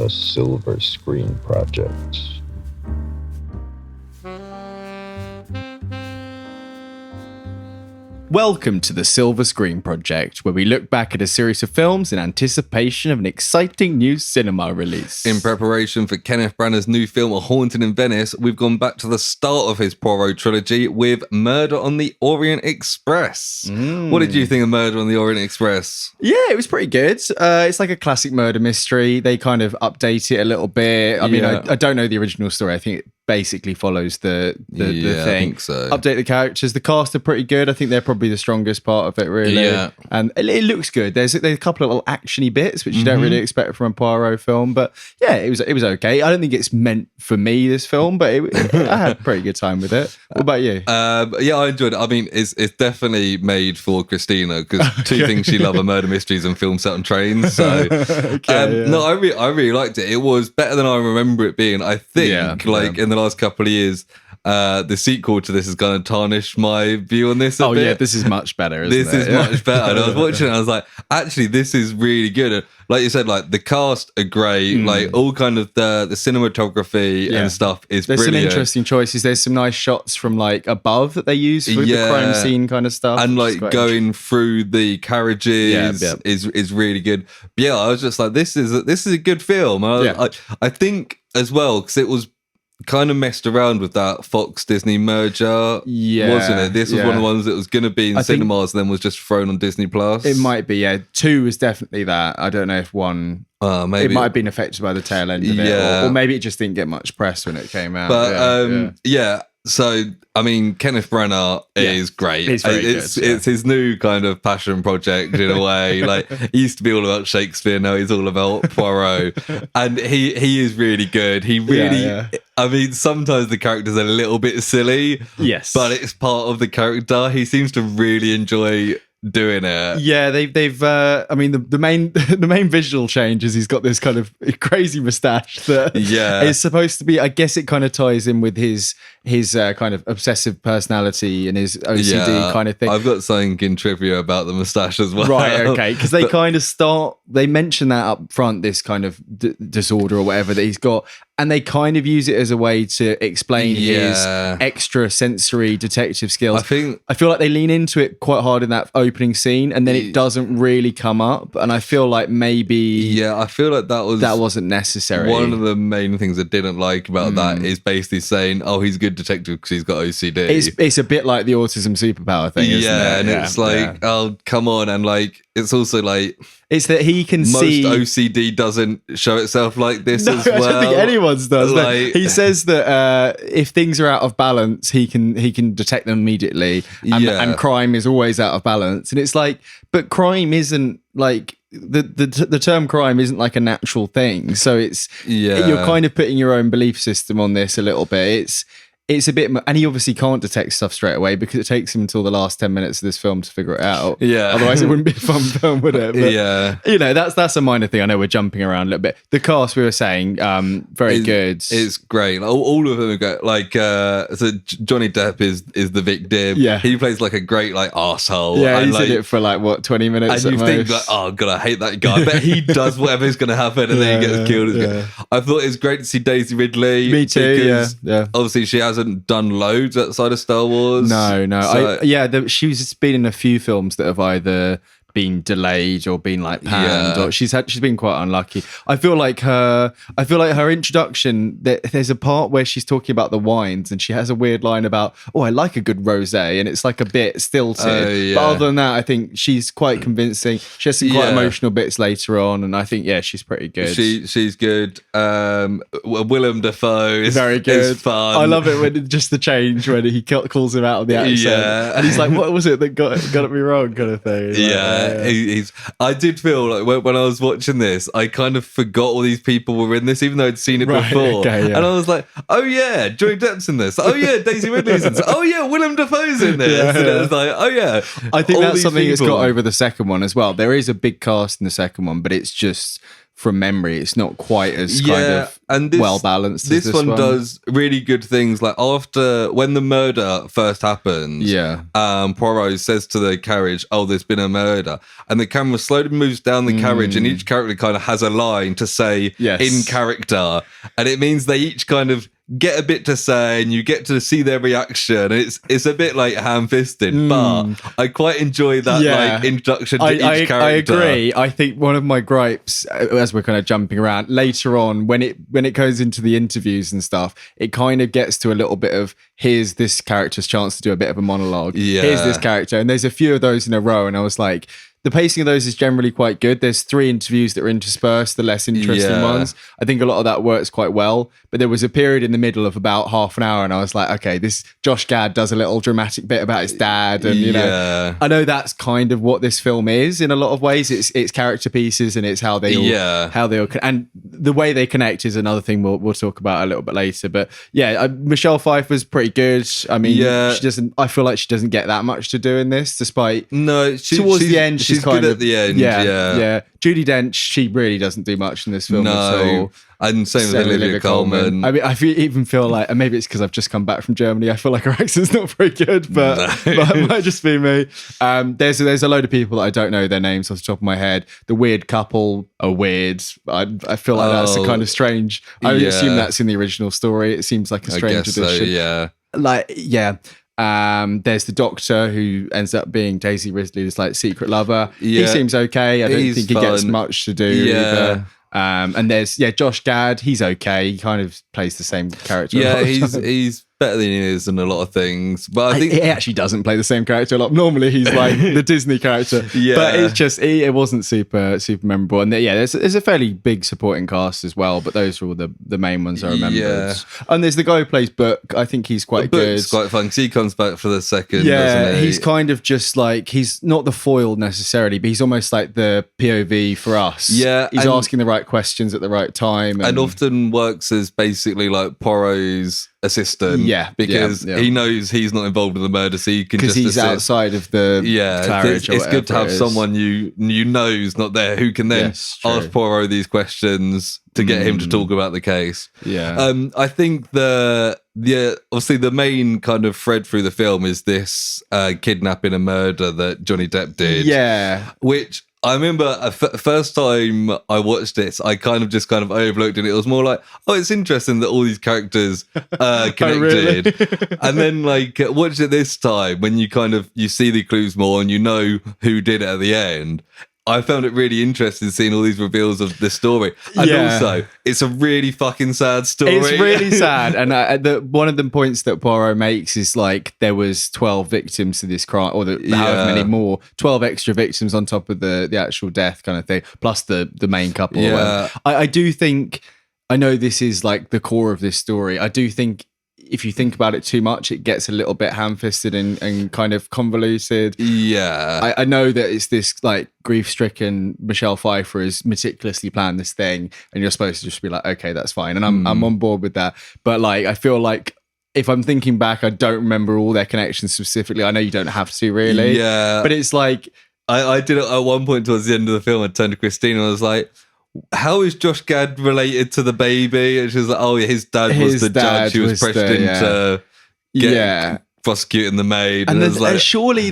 the Silver Screen Project. Welcome to the Silver Screen Project, where we look back at a series of films in anticipation of an exciting new cinema release. In preparation for Kenneth Branagh's new film, A Haunting in Venice, we've gone back to the start of his Poirot trilogy with Murder on the Orient Express. What did you think of Murder on the Orient Express? Yeah, it was pretty good. It's like a classic murder mystery. They kind of update it a little bit. I mean, I don't know the original story. I think it basically follows the thing. I think so. Update the characters. The cast are pretty good. I think they're probably the strongest part of it, really. Yeah. And it looks good. There's a couple of little actiony bits which you don't really expect from a Poirot film, but yeah, it was okay. I don't think it's meant for me, this film, but I had a pretty good time with it. What about you? Yeah, I enjoyed it. I mean, it's definitely made for Christina, because two things she loves are murder mysteries and films set on trains. So, no, I really liked it. It was better than I remember it being. I think, in the last couple of years, the sequel to this is going to tarnish my view on this a bit. Yeah, this is much better, isn't it? This is much better. And I was watching it, I was like, actually, this is really good. And like you said, like, the cast are great. Like, all kind of the cinematography and stuff is There's brilliant. some interesting choices. There's some nice shots from, like, above that they use for the crime scene kind of stuff. And, like, going through the carriages is really good. But yeah, I was just like, this is a good film. I think as well, because it was kind of messed around with that Fox Disney merger, wasn't it? This was one of the ones that was going to be in cinemas and then was just thrown on Disney Plus. It might be, yeah. 2 was definitely that. I don't know if 1... maybe it might have been affected by the tail end of it, or maybe it just didn't get much press when it came out. But so I mean, Kenneth Branagh is great. He's very good. It's his new kind of passion project in a way. Like, he used to be all about Shakespeare, now he's all about Poirot, and he is really good. He really, I mean, sometimes the character's a little bit silly, but it's part of the character. He seems to really enjoy doing it. Yeah, they've I mean, the main visual change is he's got this kind of crazy moustache that is supposed to be, I guess it kind of ties in with his kind of obsessive personality and his OCD kind of thing. I've got something in trivia about the moustache as well. Right, okay, because they mention that up front, this kind of disorder or whatever that he's got, and they kind of use it as a way to explain his extra sensory detective skills. I feel like they lean into it quite hard in that opening scene, and then it doesn't really come up. And I feel like maybe I feel like that wasn't necessary. One of the main things I didn't like about that is basically saying, "Oh, he's a good detective because he's got OCD." It's a bit like the autism superpower thing, isn't it? And it's like, oh, come on, and like, it's also like, it's that he can see most OCD doesn't show itself like this as well. I don't think anyone's does. Like, he says that if things are out of balance, he can detect them immediately, and crime is always out of balance. And it's like, but crime isn't like the term crime isn't like a natural thing. So it's you're kind of putting your own belief system on this a little bit. It's a bit, and he obviously can't detect stuff straight away because it takes him until the last 10 minutes of this film to figure it out. Yeah. Otherwise it wouldn't be a fun film, would it? But, you know, that's a minor thing. I know we're jumping around a little bit. The cast, we were saying, very good. It's great. All of them are great. Like, so Johnny Depp is the victim. Yeah. He plays like a great, like, arsehole. Yeah, he's in it for like, what, 20 minutes and you think like, oh God, I hate that guy. But he does whatever's going to happen and then he gets killed. I thought it was great to see Daisy Ridley. Me too, yeah. Obviously she hasn't done loads outside of Star Wars. No. So, she's been in a few films that have either been delayed or been like panned, or she's been quite unlucky. I feel like her introduction, there's a part where she's talking about the wines and she has a weird line about, I like a good rosé, and it's like a bit stilted. But other than that, I think she's quite convincing. She has some quite emotional bits later on, and I think she's pretty good. She's good. Willem Dafoe is very good. Is fun. I love it when just the change when he calls him out of the accent, and he's like, "What was it that got me wrong?" kind of thing. I did feel like when I was watching this, I kind of forgot all these people were in this, even though I'd seen it before. And I was like, oh yeah, Johnny Depp's in this. Oh yeah, Daisy Ridley's in this. Oh yeah, Willem Dafoe's in this. And it was like, oh yeah. I think that's something that's got over the second one as well. There is a big cast in the second one, but it's just from memory. It's not quite as kind of well balanced. This one does really good things. Like when the murder first happens, Poirot says to the carriage, "Oh, there's been a murder," and the camera slowly moves down the carriage, and each character kind of has a line to say in character, and it means they each kind of get a bit to say, and you get to see their reaction. It's a bit like ham-fisted, but I quite enjoy that like introduction to each character. I agree. I think one of my gripes, as we're kind of jumping around later on, when it goes into the interviews and stuff, it kind of gets to a little bit of here's this character's chance to do a bit of a monologue. Here's this character, and there's a few of those in a row, and I was like, the pacing of those is generally quite good. There's 3 interviews that are interspersed, the less interesting ones. I think a lot of that works quite well. But there was a period in the middle of about half an hour, and I was like, okay, this Josh Gad does a little dramatic bit about his dad, and you know, I know that's kind of what this film is in a lot of ways. It's character pieces, and it's how they all and the way they connect is another thing we'll talk about a little bit later. But Michelle Pfeiffer's pretty good. I mean, she doesn't. I feel like she doesn't get that much to do in this, despite towards the end. She's good at the end. Yeah. Judi Dench, she really doesn't do much in this film at all. And same with Olivia Colman. I mean, even feel like, and maybe it's because I've just come back from Germany, I feel like her accent's not very good, but it might just be me. There's a load of people that I don't know their names off the top of my head. The weird couple are weird. I feel like that's a kind of strange. I would assume that's in the original story. It seems like a strange addition. There's the doctor who ends up being Daisy Ridley's like secret lover. He seems okay. I don't think he gets much to do either. And there's Josh Gad. He's okay. He kind of plays the same character. Yeah, he's better than he is in a lot of things. But I think he actually doesn't play the same character a lot. Normally he's like the Disney character. But it's just it wasn't super memorable. And there's a fairly big supporting cast as well. But those are all the main ones I remember. Yeah. And there's the guy who plays Book. I think he's quite good. It's quite fun because he comes back for the second. Yeah, doesn't he? He's kind of just like, he's not the foil necessarily, but he's almost like the POV for us. Yeah, he's asking the right questions at the right time, and often works as basically like Poirot's assistant, because he knows he's not involved in the murder, so he can just he's outside of the carriage. It's good to have someone you know's not there who can then ask Poirot these questions to get him to talk about the case. I think obviously the main kind of thread through the film is this kidnapping and murder that Johnny Depp did, which I remember first time I watched this, I kind of overlooked it. It was more like, oh, it's interesting that all these characters are connected. Really? And then like watched it this time when you see the clues more and you know who did it at the end. I found it really interesting seeing all these reveals of the story. And also, it's a really fucking sad story. It's really sad. And one of the points that Poirot makes is like there was 12 victims to this crime, or however many more, 12 extra victims on top of the actual death kind of thing, plus the main couple. Yeah. I do think, I know this is like the core of this story. I do think if you think about it too much, it gets a little bit ham-fisted and kind of convoluted. Yeah. I know that it's this like grief-stricken Michelle Pfeiffer has meticulously planned this thing, and you're supposed to just be like, okay, that's fine. And I'm on board with that. But like, I feel like if I'm thinking back, I don't remember all their connections specifically. I know you don't have to really. Yeah. But it's like, I did it at one point towards the end of the film. I turned to Christina and I was like, how is Josh Gad related to the baby? And she was like, oh, his dad was the judge who was pressured into prosecuting the maid. And then, like, surely,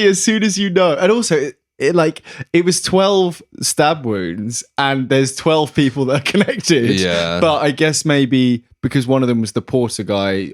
as soon as you know, and also it was 12 stab wounds and there's 12 people that are connected. Yeah. But I guess maybe because one of them was the porter guy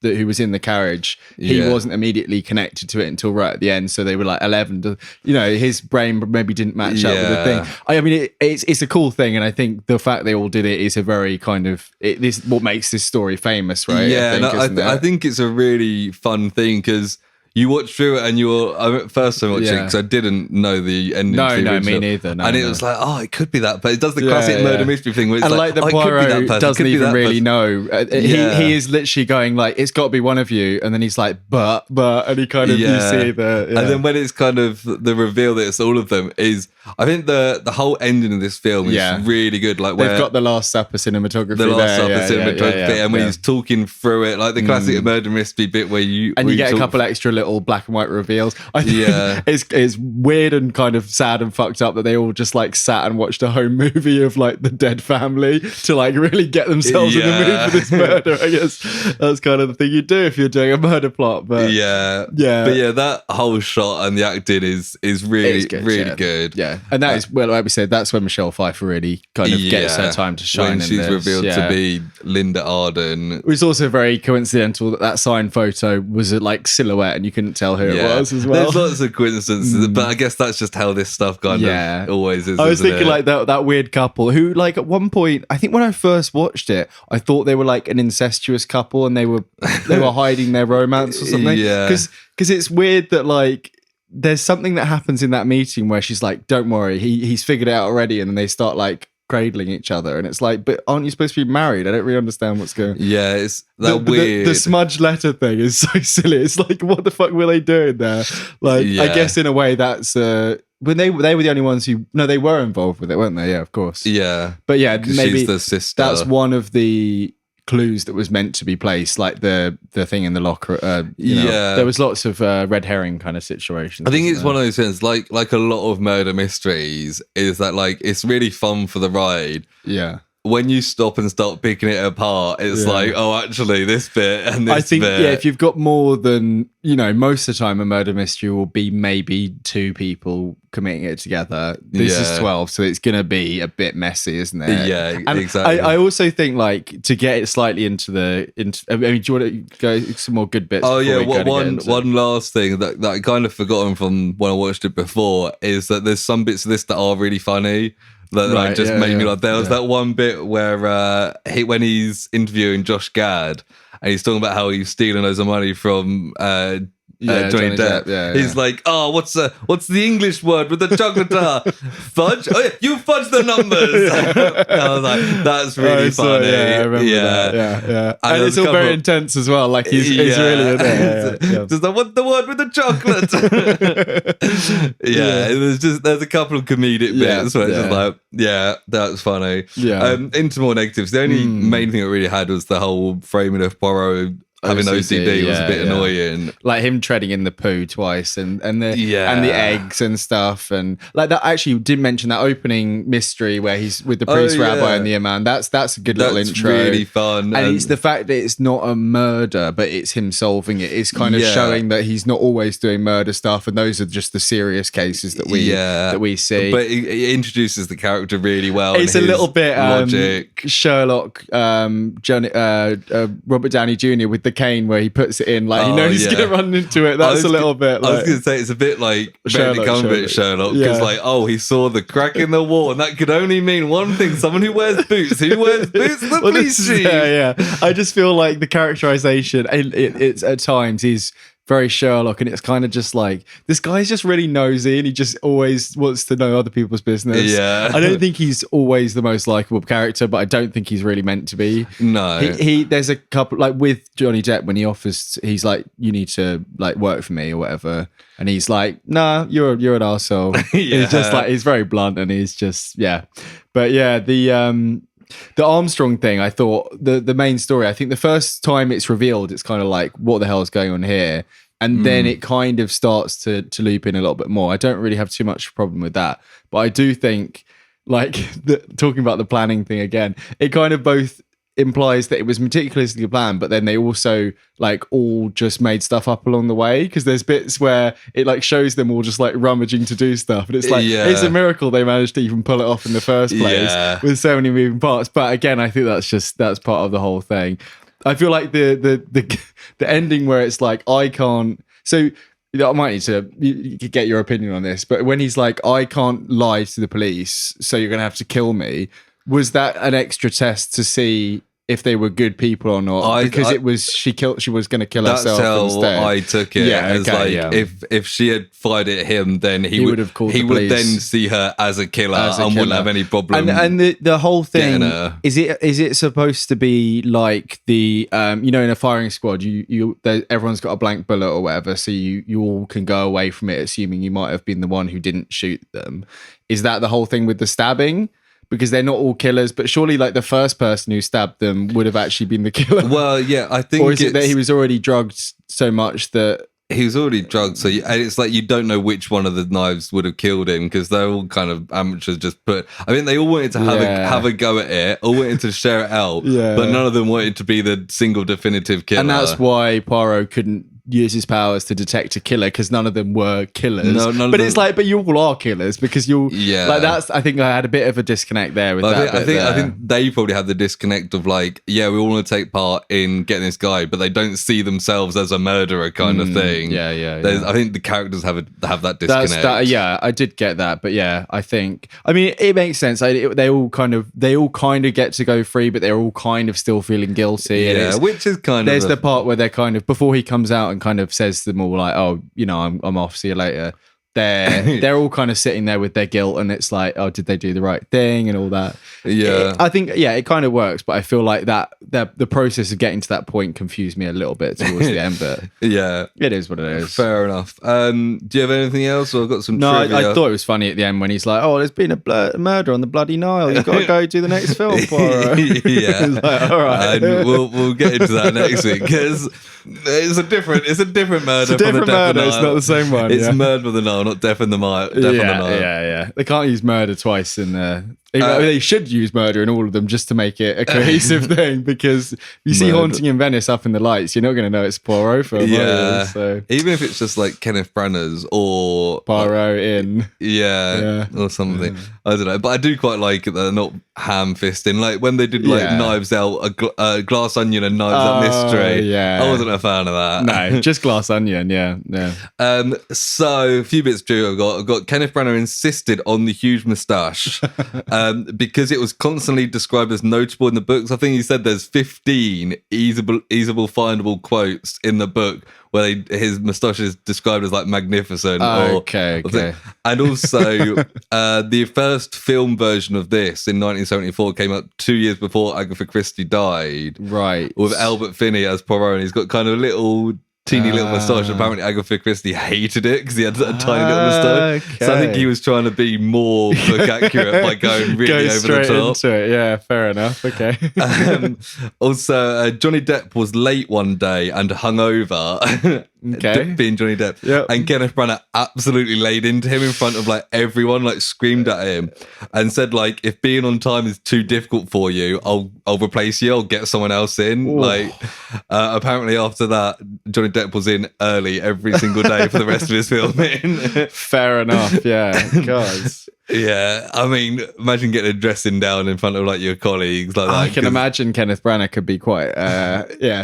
who was in the carriage, he wasn't immediately connected to it until right at the end. So they were like 11. His brain maybe didn't match up with the thing. I mean, it's a cool thing, and I think the fact they all did it is a very kind of this what makes this story famous, right? Yeah, I think it's a really fun thing because you watch through it and first time watching it because I didn't know the ending. No, me neither. It was like, oh, it could be that, but it does the classic murder mystery thing where it's and like the Poirot doesn't even really know. He is literally going like, it's got to be one of you, and then he's like, but, and he kind of you see the. And then when it's kind of the reveal that it's all of them is, I think the whole ending of this film is really good. Like they've got the Last Supper cinematography. And when he's talking through it, like the classic murder mystery bit where you get a couple extra little little black and white reveals. I think it's weird and kind of sad and fucked up that they all just like sat and watched a home movie of like the dead family to like really get themselves in the mood for this murder. I guess that's kind of the thing you do if you're doing a murder plot. But that whole shot and the acting is really good. Yeah, and that is, well, like we said, that's when Michelle Pfeiffer really kind of gets her time to shine. When she's revealed to be Linda Arden. It was also very coincidental that signed photo was a like silhouette and you couldn't tell who it was as well. There's lots of coincidences, but I guess that's just how this stuff kind of always is. I was thinking like that weird couple who, like, at one point, I think when I first watched it, I thought they were like an incestuous couple and they were hiding their romance or something. Yeah, because it's weird that like there's something that happens in that meeting where she's like, "Don't worry, he's figured it out already," and then they start like cradling each other, and it's like, but aren't you supposed to be married? I don't really understand what's going on. Yeah, it's that weird. The smudge letter thing is so silly. It's like, what the fuck were they doing there? Like, I guess in a way that's when they were the only ones who they were involved with it, weren't they? Yeah, of course. Yeah, but yeah, maybe she's the sister. That's one of the clues that was meant to be placed, like the thing in the locker. There was lots of red herring kind of situations. I think it's one of those things, like a lot of murder mysteries, is that like it's really fun for the ride. Yeah. When you stop and start picking it apart, it's like, oh, actually, this bit and this bit. Yeah, if you've got more than, most of the time a murder mystery will be maybe two people committing it together. This is 12, so it's going to be a bit messy, isn't it? Yeah, and exactly. I also think, like, to get it slightly into I mean, do you want to go some more good bits? Oh, yeah, one last thing that I kind of forgotten from when I watched it before is that there's some bits of this that are really funny. That just made me laugh. There was that one bit where when he's interviewing Josh Gad and he's talking about how he's stealing loads of money from Johnny Depp. He's like, oh, what's the English word with the chocolate bar? Fudge? Oh, yeah, you fudge the numbers. I was like, that's really funny. I remember that. Yeah. And it's all very intense as well. Like he's really in there. Does that want the word with the chocolate? There's a couple of comedic bits where it's just like, that's funny. Yeah. Into more negatives. The only main thing it really had was the whole framing of Poirot having OCD was a bit annoying. Like him treading in the poo twice and the eggs and stuff. And like that, actually did mention that opening mystery where he's with the priest rabbi and the imam. That's a good little intro. That's really fun. And it's the fact that it's not a murder, but it's him solving it. It's kind of showing that he's not always doing murder stuff. And those are just the serious cases that we see. But it introduces the character really well. It's a little bit logic. Sherlock, Robert Downey Jr. with the cane where he puts it in, like he knows he's gonna run into it. That's a little bit like, I was gonna say it's a bit like Sherlock because like, he saw the crack in the wall and that could only mean one thing: someone who wears boots. Who wears boots? The police chief. I just feel like the characterization it's at times is very Sherlock, and it's kind of just like, this guy's just really nosy and he just always wants to know other people's business. Yeah. I don't think he's always the most likable character, but I don't think he's really meant to be. No. There's a couple, like with Johnny Depp, when he offers, he's like, you need to like work for me or whatever. And he's like, nah, you're an arsehole. He's just like, he's very blunt and he's just, But yeah, the Armstrong thing, I thought the main story, I think the first time it's revealed, it's kind of like, what the hell is going on here? And then it kind of starts to loop in a little bit more. I don't really have too much problem with that. But I do think, like, talking about the planning thing again, it kind of both implies that it was meticulously planned, but then they also like all just made stuff up along the way, because there's bits where it like shows them all just like rummaging to do stuff, and it's like it's a miracle they managed to even pull it off in the first place with so many moving parts. But again, I think that's part of the whole thing. I feel like the ending where it's like, I can't, so I might need to get your opinion on this, but when he's like, I can't lie to the police, so you're gonna have to kill me. Was that an extra test to see if they were good people or not? Because it was she was going to kill herself instead. That's how I took it. If she had fired at him, then he would have called. He would then see her as a killer and wouldn't have any problem. And the whole thing is it supposed to be like the in a firing squad, everyone's got a blank bullet or whatever, so you all can go away from it, assuming you might have been the one who didn't shoot them. Is that the whole thing with the stabbing? Because they're not all killers, but surely like the first person who stabbed them would have actually been the killer. Well, yeah, I think. Or is it that he was already drugged so much that he was already drugged, so and it's like you don't know which one of the knives would have killed him because they're all kind of amateurs. I mean, they all wanted to have a go at it, all wanted to share it out, but none of them wanted to be the single definitive killer. And that's why Poirot couldn't use his powers to detect a killer because none of them were killers. But it's like, but you all are killers because you'll like that's. I think I had a bit of a disconnect there with that. I think they probably had the disconnect of like, yeah, we all want to take part in getting this guy, but they don't see themselves as a murderer kind of thing. I think the characters have that disconnect. I did get that, but I mean, it makes sense. They all kind of get to go free, but they're all kind of still feeling guilty. Yeah, which is kind of there's the part where they're kind of before he comes out and kind of says to them all like, oh, you know, I'm off, see you later. They're all kind of sitting there with their guilt, and it's like, oh, did they do the right thing and all that? I think it kind of works, but I feel like that the process of getting to that point confused me a little bit towards the end. But it is what it is. Fair enough. Do you have anything else? Or I've got some. No, trivia. I thought it was funny at the end when he's like, oh, there's been a murder on the bloody Nile. You've got to go do the next film, Poirot. Like, all right, and we'll get into that next week because it's a different murder. It's a different murder. It's not the same one. It's murder of the Nile, not death on the Nile. Yeah. They can't use murder twice in there. They should use murder in all of them just to make it a cohesive thing, because you see Haunting in Venice up in the lights, you're not going to know it's a Poirot film. So even if it's just like Kenneth Branagh's or Poirot in or something, I don't know. But I do quite like it that they're not ham-fisting, like when they did like Knives Out, a Glass Onion and Knives Out Mystery. I wasn't a fan of that. No, just Glass Onion. So a few bits true. I've got Kenneth Branagh insisted on the huge moustache. Because it was constantly described as notable in the books. I think he said there's 15 easable findable quotes in the book where his moustache is described as like magnificent. Okay. And also, the first film version of this in 1974 came out 2 years before Agatha Christie died. Right. With Albert Finney as Poirot, and he's got kind of a little teeny little moustache. Apparently Agatha Christie hated it because he had a tiny little moustache. So I think he was trying to be more book accurate by going really over the top. Into it. Yeah, fair enough. Okay. Also, Johnny Depp was late one day and hungover. Being Johnny Depp. Yep. And Kenneth Branagh absolutely laid into him in front of like everyone, like screamed at him and said like, if being on time is too difficult for you, I'll replace you. I'll get someone else in. Ooh. Like apparently after that, Johnny Depp was in early every single day for the rest of his filming. Fair enough. Yeah. God. Yeah, I mean, imagine getting a dressing down in front of like your colleagues like that. I can imagine Kenneth Branagh could be quite,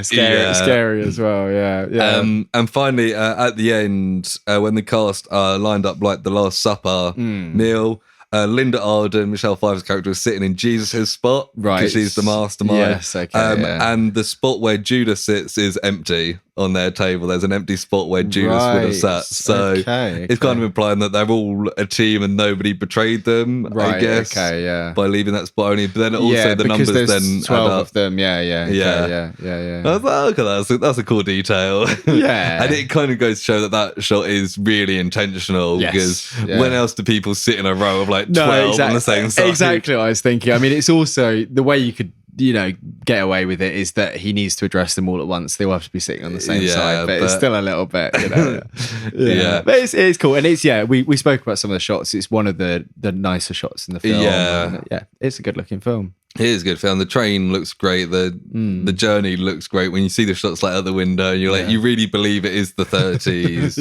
scary as well. Yeah. And finally, at the end, when the cast lined up like the Last Supper meal, Linda Arden, Michelle Pfeiffer's character, was sitting in Jesus' spot, right? Because she's the mastermind. Yes, okay. And the spot where Judas sits is empty on their table. There's an empty spot where Judas would have sat. So it's kind of implying that they're all a team and nobody betrayed them, I guess. By leaving that spot only. But then also the numbers then 12 add up. Of them. Yeah. I was like, okay, that's a cool detail. Yeah. And it kind of goes to show that shot is really intentional, because when else do people sit in a row of like 12 on the same side? Exactly what I was thinking. I mean, it's also the way you could, get away with it is that he needs to address them all at once. They will have to be sitting on the same side, but it's still a little bit, But it's cool. And it's, we spoke about some of the shots. It's one of the nicer shots in the film. And, it's a good looking film. It is a good film. The train looks great. The journey looks great. When you see the shots like out the window, you're like, you really believe it is the 30s.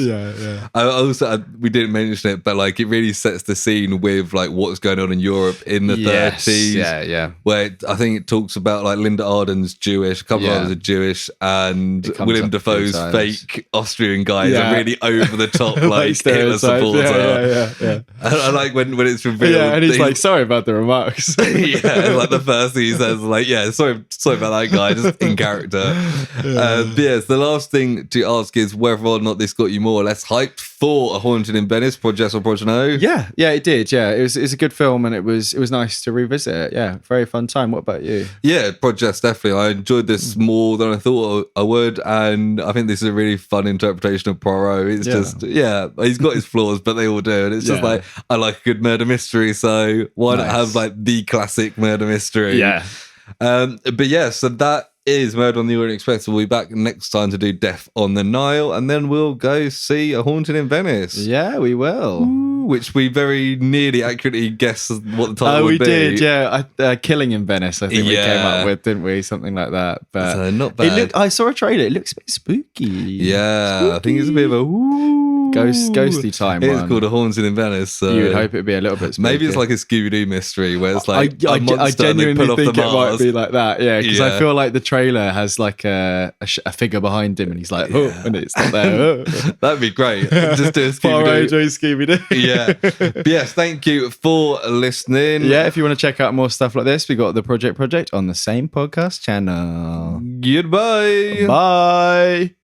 We didn't mention it, but like it really sets the scene with like what's going on in Europe in the 30s. Yeah. Where I think it talks about like Linda Arden's Jewish, a couple of others are Jewish, and Willem Dafoe's fake Austrian guys are really over the top, like Hitler supporter. Yeah. I like when it's revealed. Yeah, and he's like, sorry about the remarks. Like the first thing he says, like, sorry about that guy, just in character. So the last thing to ask is whether or not this got you more or less hyped for A Haunting in Venice, Project or Project No? Yeah, it did. Yeah, it was a good film, and it was nice to revisit it. Yeah, very fun time. What about you? Yeah, Project, definitely. I enjoyed this more than I thought I would, and I think this is a really fun interpretation of Poirot. It's just, he's got his flaws, but they all do, and it's just like, I like a good murder mystery, so why not have like the classic murder mystery? Yeah. So that is Murder on the Orient Express. We'll be back next time to do Death on the Nile, and then we'll go see A Haunting in Venice. Yeah, we will. Which we very nearly accurately guessed what the title would be. We did, yeah. Killing in Venice, I think we came up with, didn't we? Something like that. But so not bad. I saw a trailer. It looks a bit spooky. Yeah, spooky. I think it's a bit of a ghostly time. It's called A Haunting in Venice. So you would hope it'd be a little bit spooky. Maybe it's like a Scooby-Doo mystery where it's like a monster I genuinely pull think off the it might be like that. Yeah, because I feel like the trailer has like a figure behind him, and he's like, oh, and it's not there. That'd be great. Just do a Scooby-Doo. Scooby-Doo. Yeah. But yes, thank you for listening. Yeah, if you want to check out more stuff like this, we got the Project on the same podcast channel. Goodbye. Bye.